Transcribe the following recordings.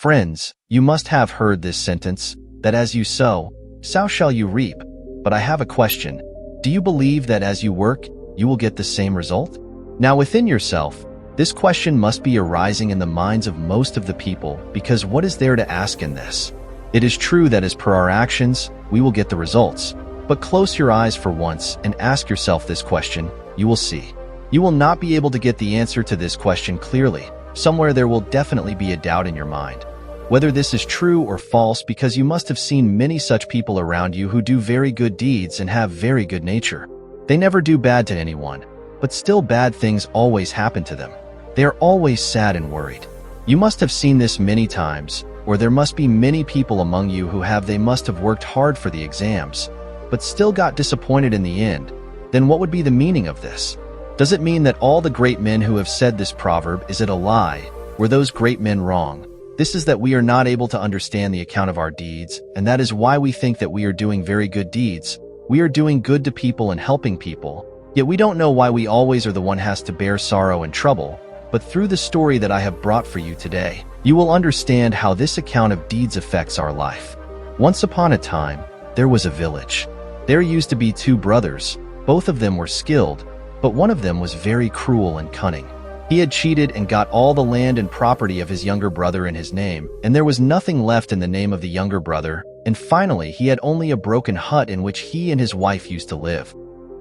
Friends, you must have heard this sentence, that as you sow, so shall you reap. But I have a question. Do you believe that as you work, you will get the same result? Now within yourself, this question must be arising in the minds of most of the people, because what is there to ask in this? It is true that as per our actions, we will get the results. But close your eyes for once and ask yourself this question, you will see. You will not be able to get the answer to this question clearly. Somewhere there will definitely be a doubt in your mind. Whether this is true or false, because you must have seen many such people around you who do very good deeds and have very good nature. They never do bad to anyone, but still bad things always happen to them. They are always sad and worried. You must have seen this many times, or there must be many people among you who they must have worked hard for the exams, but still got disappointed in the end. Then what would be the meaning of this? Does it mean that all the great men who have said this proverb, is it a lie? Were those great men wrong? This is that we are not able to understand the account of our deeds, and that is why we think that we are doing very good deeds. We are doing good to people and helping people, yet we don't know why we always are the one has to bear sorrow and trouble. But through the story that I have brought for you today, you will understand how this account of deeds affects our life. Once upon a time, there was a village. There used to be two brothers. Both of them were skilled, but one of them was very cruel and cunning. He had cheated and got all the land and property of his younger brother in his name, and there was nothing left in the name of the younger brother, and finally he had only a broken hut in which he and his wife used to live.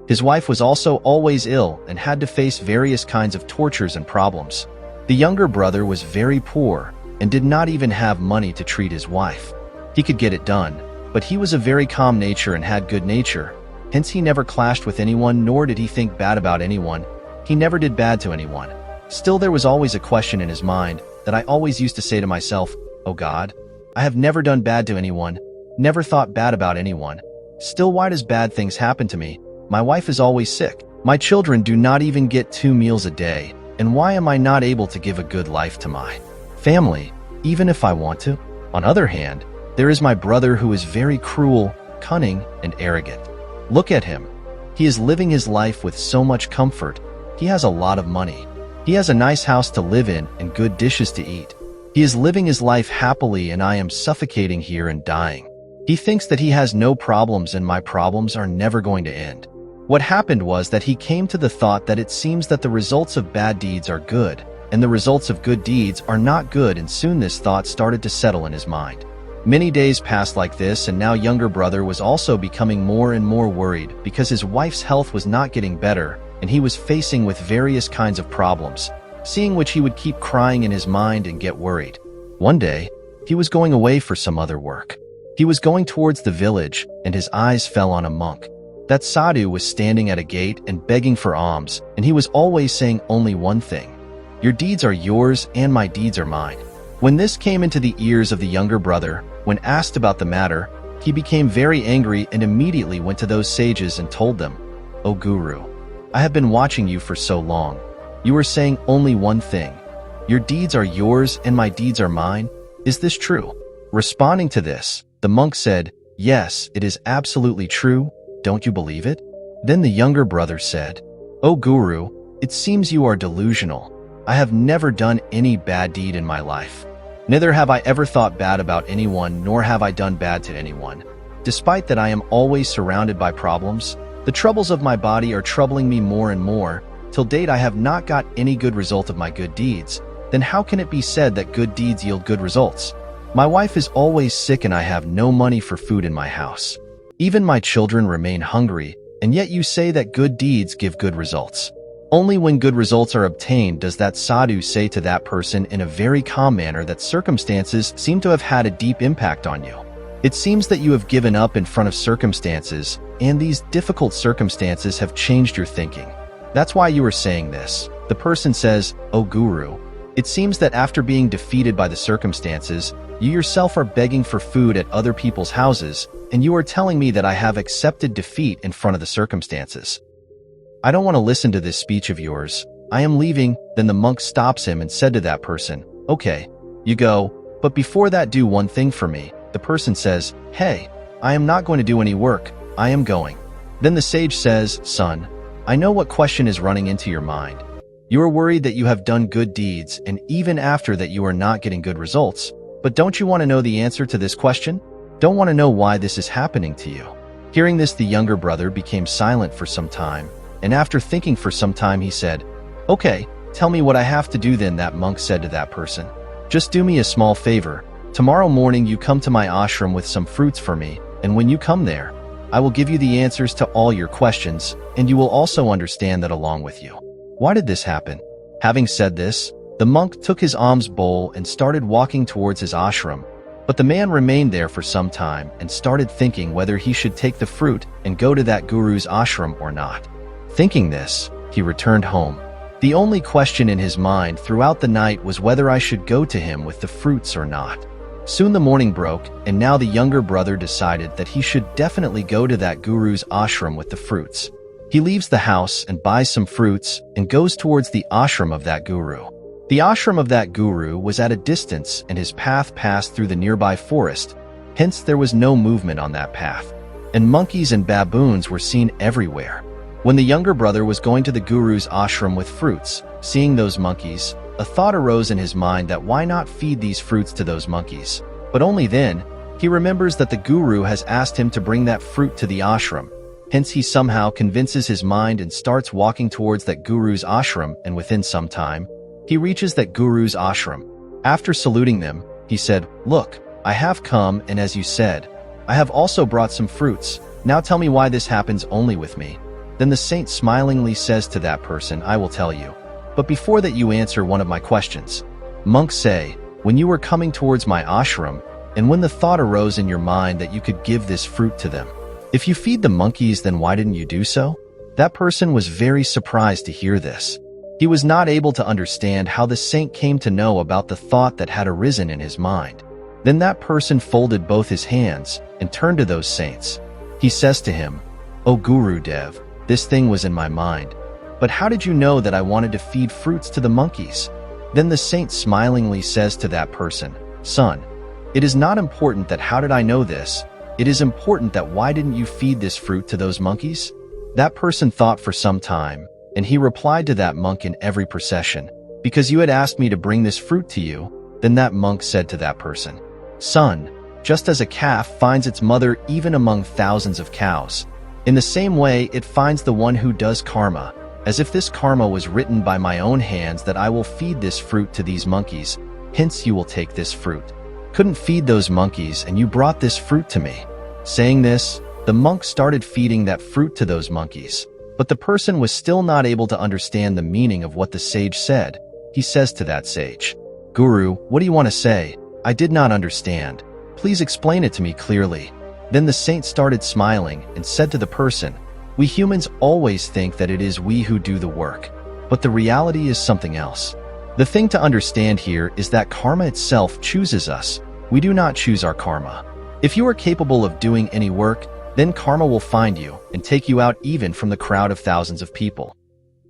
His wife was also always ill and had to face various kinds of tortures and problems. The younger brother was very poor and did not even have money to treat his wife. He could get it done, but he was a very calm nature and had good nature. Hence he never clashed with anyone, nor did he think bad about anyone. He never did bad to anyone. Still, there was always a question in his mind that I always used to say to myself, "Oh God, I have never done bad to anyone, never thought bad about anyone. Still, why does bad things happen to me? My wife is always sick. My children do not even get 2 meals a day. And why am I not able to give a good life to my family, even if I want to?" On the other hand, there is my brother who is very cruel, cunning, and arrogant. Look at him. He is living his life with so much comfort. He has a lot of money. He has a nice house to live in and good dishes to eat. He is living his life happily, and I am suffocating here and dying. He thinks that he has no problems and my problems are never going to end. What happened was that he came to the thought that it seems that the results of bad deeds are good, and the results of good deeds are not good, and soon this thought started to settle in his mind. Many days passed like this, and now younger brother was also becoming more and more worried because his wife's health was not getting better, and he was facing with various kinds of problems, seeing which he would keep crying in his mind and get worried. One day, he was going away for some other work. He was going towards the village, and his eyes fell on a monk. That sadhu was standing at a gate and begging for alms, and he was always saying only one thing: "Your deeds are yours and my deeds are mine." When this came into the ears of the younger brother, when asked about the matter, he became very angry and immediately went to those sages and told them, "O Guru, I have been watching you for so long. You are saying only one thing. Your deeds are yours and my deeds are mine. Is this true?" Responding to this, the monk said, "Yes, it is absolutely true. Don't you believe it?" Then the younger brother said, "O Guru, it seems you are delusional. I have never done any bad deed in my life. Neither have I ever thought bad about anyone, nor have I done bad to anyone. Despite that I am always surrounded by problems, the troubles of my body are troubling me more and more. Till date I have not got any good result of my good deeds. Then how can it be said that good deeds yield good results? My wife is always sick and I have no money for food in my house. Even my children remain hungry, and yet you say that good deeds give good results. Only when good results are obtained does that sadhu say to that person in a very calm manner that circumstances seem to have had a deep impact on you. It seems that you have given up in front of circumstances, and these difficult circumstances have changed your thinking. That's why you are saying this." The person says, "O Guru, it seems that after being defeated by the circumstances, you yourself are begging for food at other people's houses, and you are telling me that I have accepted defeat in front of the circumstances. I don't want to listen to this speech of yours. I am leaving." Then the monk stops him and said to that person, "Okay, you go, but before that do one thing for me." The person says, "Hey, I am not going to do any work. I am going." Then the sage says, "Son, I know what question is running into your mind. You are worried that you have done good deeds, and even after that you are not getting good results. But don't you want to know the answer to this question? Don't want to know why this is happening to you? Hearing this, the younger brother became silent for some time, and after thinking for some time, he said, "Okay, tell me what I have to do then." That monk said to that person, "Just do me a small favor. Tomorrow morning you come to my ashram with some fruits for me, and when you come there, I will give you the answers to all your questions, and you will also understand that along with you." Why did this happen? Having said this, the monk took his alms bowl and started walking towards his ashram, but the man remained there for some time and started thinking whether he should take the fruit and go to that guru's ashram or not. Thinking this, he returned home. The only question in his mind throughout the night was whether I should go to him with the fruits or not. Soon the morning broke, and now the younger brother decided that he should definitely go to that guru's ashram with the fruits. He leaves the house and buys some fruits and goes towards the ashram of that guru. The ashram of that guru was at a distance, and his path passed through the nearby forest, hence there was no movement on that path, and monkeys and baboons were seen everywhere. When the younger brother was going to the guru's ashram with fruits, seeing those monkeys, a thought arose in his mind that why not feed these fruits to those monkeys? But only then, he remembers that the guru has asked him to bring that fruit to the ashram. Hence he somehow convinces his mind and starts walking towards that guru's ashram, and within some time, he reaches that guru's ashram. After saluting them, he said, "Look, I have come, and as you said, I have also brought some fruits. Now tell me why this happens only with me." Then the saint smilingly says to that person, "I will tell you. But before that you answer one of my questions. Monks say, when you were coming towards my ashram, and when the thought arose in your mind that you could give this fruit to them, if you feed the monkeys, then why didn't you do so?" That person was very surprised to hear this. He was not able to understand how the saint came to know about the thought that had arisen in his mind. Then that person folded both his hands and turned to those saints. He says to him, "O Guru Dev, this thing was in my mind. But how did you know that I wanted to feed fruits to the monkeys?" Then the saint smilingly says to that person, "Son, it is not important that how did I know this. It is important that why didn't you feed this fruit to those monkeys?" That person thought for some time, and he replied to that monk in every procession, "Because you had asked me to bring this fruit to you." Then that monk said to that person, "Son, just as a calf finds its mother even among thousands of cows, in the same way it finds the one who does karma, as if this karma was written by my own hands that I will feed this fruit to these monkeys, hence you will take this fruit. Couldn't feed those monkeys and you brought this fruit to me." Saying this, the monk started feeding that fruit to those monkeys. But the person was still not able to understand the meaning of what the sage said. He says to that sage, "Guru, what do you want to say? I did not understand. Please explain it to me clearly." Then the saint started smiling and said to the person, "We humans always think that it is we who do the work, but the reality is something else. The thing to understand here is that karma itself chooses us. We do not choose our karma. If you are capable of doing any work, then karma will find you and take you out even from the crowd of thousands of people.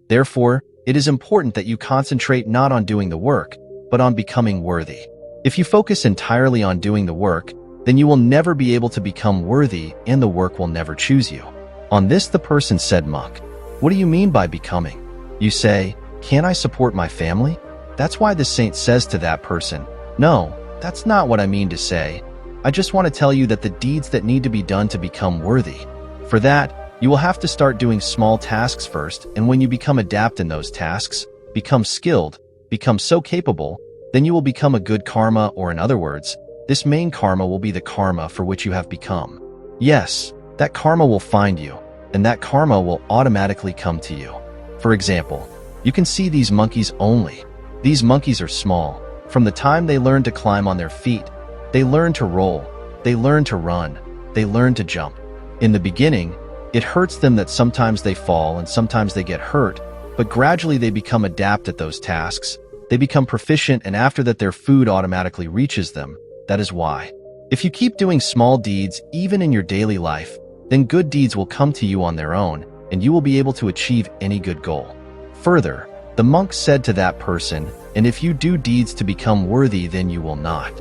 Therefore, it is important that you concentrate not on doing the work, but on becoming worthy. If you focus entirely on doing the work, then you will never be able to become worthy and the work will never choose you." On this the person said, "Monk, what do you mean by becoming? You say, can't I support my family?" That's why the saint says to that person, "No, that's not what I mean to say. I just want to tell you that the deeds that need to be done to become worthy. For that, you will have to start doing small tasks first, and when you become adept in those tasks, become skilled, become so capable, then you will become a good karma, or in other words, this main karma will be the karma for which you have become. Yes, that karma will find you, and that karma will automatically come to you. For example, you can see these monkeys only. These monkeys are small. From the time they learn to climb on their feet, they learn to roll, they learn to run, they learn to jump. In the beginning, it hurts them that sometimes they fall and sometimes they get hurt, but gradually they become adept at those tasks. They become proficient, and after that their food automatically reaches them. That is why. If you keep doing small deeds even in your daily life, then good deeds will come to you on their own, and you will be able to achieve any good goal. Further, the monk said to that person, "And if you do deeds to become worthy, then you will not.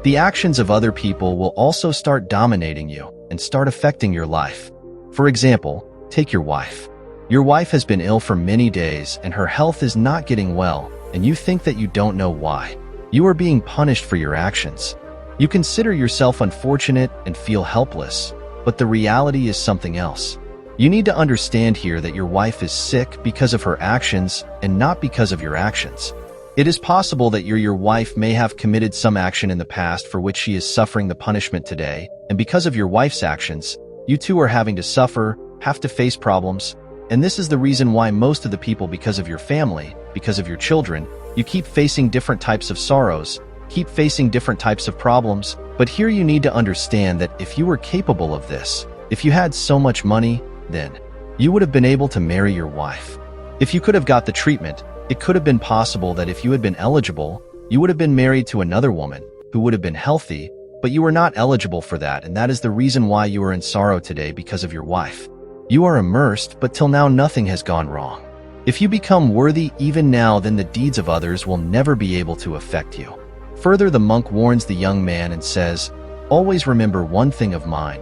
The actions of other people will also start dominating you and start affecting your life. For example, take your wife. Your wife has been ill for many days and her health is not getting well, and you think that you don't know why. You are being punished for your actions. You consider yourself unfortunate and feel helpless, but the reality is something else. You need to understand here that your wife is sick because of her actions and not because of your actions. It is possible that your wife may have committed some action in the past for which she is suffering the punishment today, and because of your wife's actions, you two are having to suffer, have to face problems, and this is the reason why most of the people, because of your family, because of your children, you keep facing different types of sorrows, keep facing different types of problems. But here you need to understand that if you were capable of this, if you had so much money, then you would have been able to marry your wife. If you could have got the treatment, it could have been possible that if you had been eligible, you would have been married to another woman who would have been healthy, but you were not eligible for that, and that is the reason why you are in sorrow today because of your wife. You are immersed, but till now nothing has gone wrong. If you become worthy even now, then the deeds of others will never be able to affect you. Further, the monk warns the young man and says, always remember one thing of mine.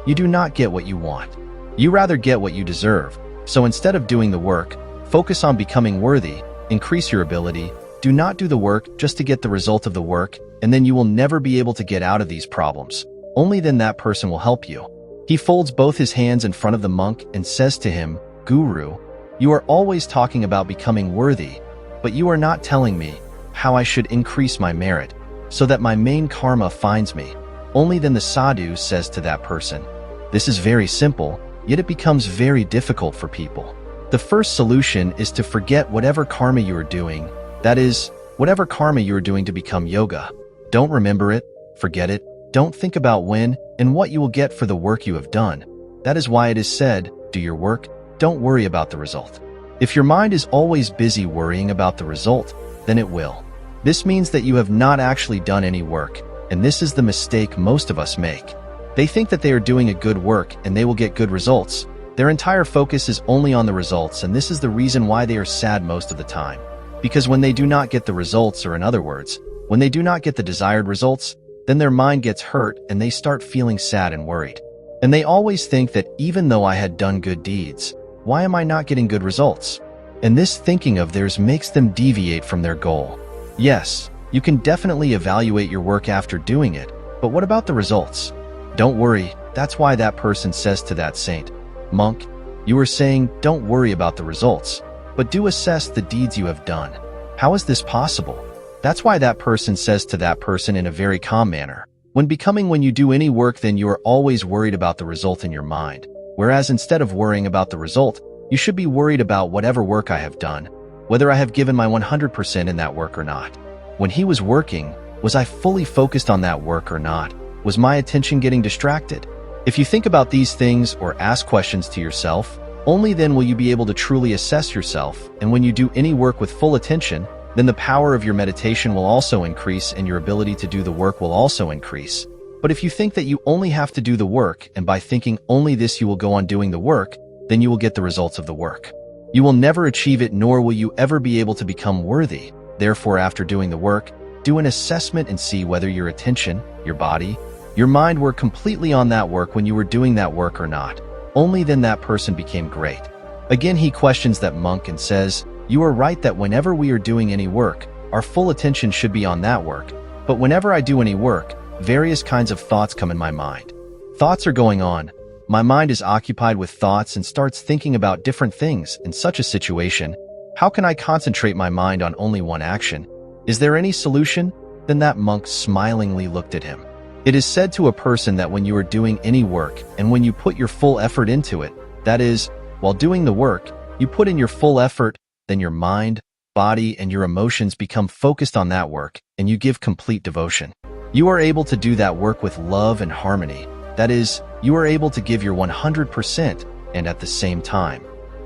You do not get what you want. You rather get what you deserve. So instead of doing the work, focus on becoming worthy, increase your ability, do not do the work just to get the result of the work, and then you will never be able to get out of these problems. Only then that person will help you. He folds both his hands in front of the monk and says to him, Guru, you are always talking about becoming worthy, but you are not telling me how I should increase my merit, so that my main karma finds me. Only then the sadhu says to that person, this is very simple, yet it becomes very difficult for people. The first solution is to forget whatever karma you are doing, that is, whatever karma you are doing to become yoga. Don't remember it, forget it, don't think about when and what you will get for the work you have done. That is why it is said, do your work, don't worry about the result. If your mind is always busy worrying about the result, then it will. This means that you have not actually done any work, and this is the mistake most of us make. They think that they are doing a good work and they will get good results. Their entire focus is only on the results, and this is the reason why they are sad most of the time. Because when they do not get the results, or in other words, when they do not get the desired results, then their mind gets hurt and they start feeling sad and worried. And they always think that even though I had done good deeds, why am I not getting good results? And this thinking of theirs makes them deviate from their goal. Yes, you can definitely evaluate your work after doing it, but what about the results? Don't worry, that's why that person says to that saint, Monk, you are saying don't worry about the results, but do assess the deeds you have done. How is this possible? That's why that person says to that person in a very calm manner, when you do any work, then you are always worried about the result in your mind, whereas instead of worrying about the result, you should be worried about whatever work I have done, whether I have given my 100% in that work or not. When he was working, was I fully focused on that work or not? Was my attention getting distracted? If you think about these things or ask questions to yourself, only then will you be able to truly assess yourself, and when you do any work with full attention, then the power of your meditation will also increase and your ability to do the work will also increase. But if you think that you only have to do the work, and by thinking only this you will go on doing the work, then you will get the results of the work. You will never achieve it, nor will you ever be able to become worthy. Therefore, after doing the work, do an assessment and see whether your attention, your body, your mind were completely on that work when you were doing that work or not. Only then that person became great. Again, he questions that monk and says, you are right that whenever we are doing any work, our full attention should be on that work. But whenever I do any work, various kinds of thoughts come in my mind. Thoughts are going on. My mind is occupied with thoughts and starts thinking about different things. In such a situation, how can I concentrate my mind on only one action? Is there any solution? Then that monk smilingly looked at him. It is said to a person that when you are doing any work and when you put your full effort into it, that is, while doing the work, you put in your full effort, then your mind, body, and your emotions become focused on that work, and you give complete devotion. You are able to do that work with love and harmony. That is, you are able to give your 100%, and at the same time.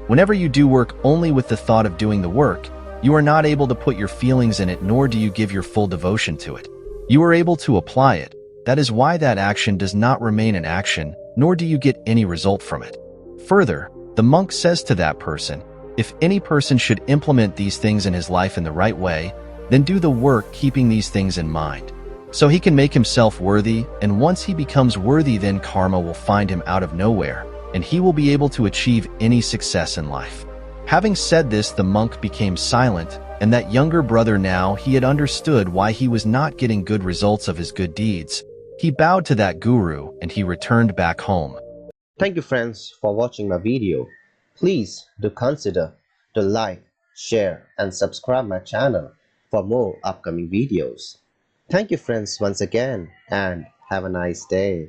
Whenever you do work only with the thought of doing the work, you are not able to put your feelings in it, nor do you give your full devotion to it. You are able to apply it. That is why that action does not remain an action, nor do you get any result from it. Further, the monk says to that person, if any person should implement these things in his life in the right way, then do the work keeping these things in mind. So he can make himself worthy, and once he becomes worthy, then karma will find him out of nowhere, and he will be able to achieve any success in life. Having said this, the monk became silent, And that younger brother, now he had understood why he was not getting good results of his good deeds. He bowed to that guru and he returned back home. Thank you friends for watching my video. Please do consider to like, share and subscribe my channel for more upcoming videos. Thank you friends once again and have a nice day.